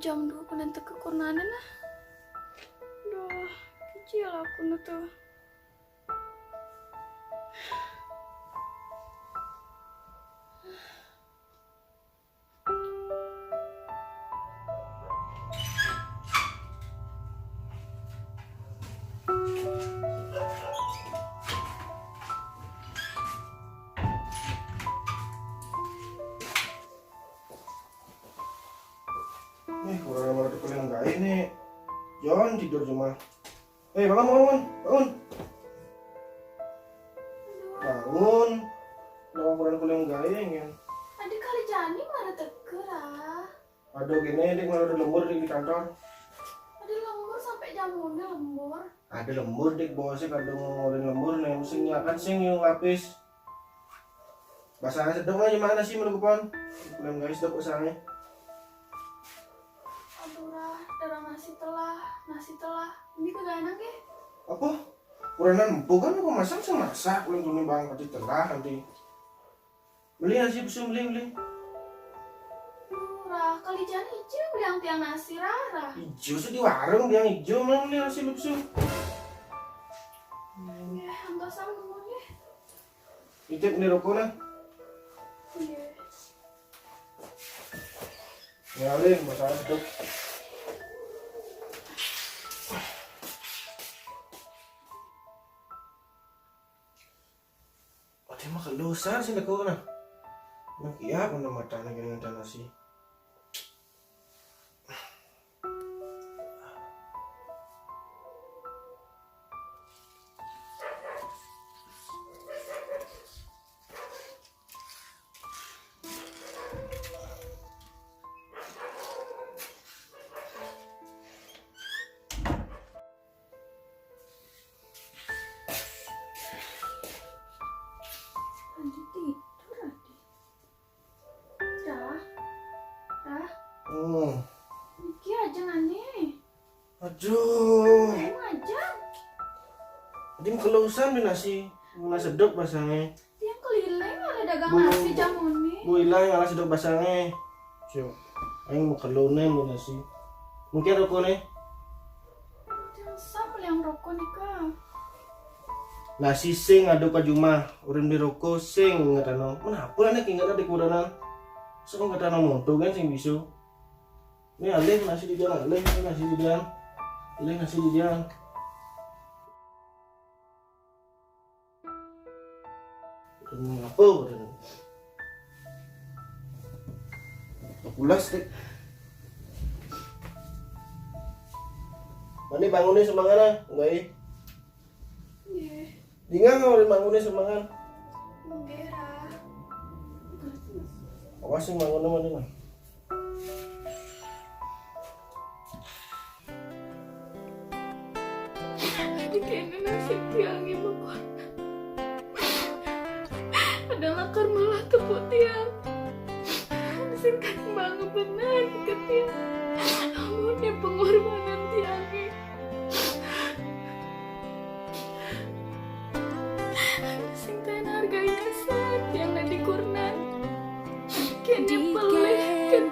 jam 2 pun nanti kekurnanan lah. Duh, kecil aku nu tuh. Kurang malah dipeling enggak ini. Jangan tidur cuma. Bangun. Bangun. Kenapa kurang kuling enggak ini? Adik kali jani mana teker ah. Aduh gini, dik malah ada lembur dik di kantor. Ada lembur sampai jamunya lembur. Ada lembur dik bosnya kadang ngomongin lembur nih, mesinnya kan sing yang lapis. Basahnya sedang aja mana sih menungguan? Kuling guys sedang usahanya. Aduh rah, darah nasi telah. Ini kagak enak ya? Apa? Kurang bukan aku masak kuling kuning bang pasti telah nanti. Beli nasi busuk beli. Rah, kali jangan hijau bilang tiang nasi rara. Hijau sih di warung yang hijau mana beli nasi busuk. Ya, enggak sanggup ya. Itip nih rokok lah. Iya. Nyalin masalah sedap. Ada mah kelusan sih nak kau na. Nak iya pun mata nak dengan nasi. Lanjut tidur adik. Rah. Iki aja aneh. Aduh. Kamu aja. Tadi kelusan nih nasi. Nasi sedap basahnya. Tiang keliling ada dagang Bu. nasi jamuni. Bu hilang yang sedap basahnya. Siap. Aing mau kelunen nih nasi. Mungkin rokok nih. Tiang sap yang rokok nih kak. Nasi sing aduk ka Juma, urang di rokok sing ngatano. Menapa lah nek ingat di kuranan. Sing ngatano moto kan sing bisu. Ini alih nasi di jalan, alih nasi di jalan. Apa betul? Pulas dek. Mani bangunnya semangat enggak ya? Iya. Dingan orang bangunnya semangat. Menggera. Awas sing bangunnya mana mah? Kayaknya nasi tiang ibu kok. Ada lakar malah tepuk tiang. Singkat banget benar ke tiang. Amunnya pengorbanan tiangnya. Singkat harganya saat yang ada di kurnan. Kayaknya pelih kan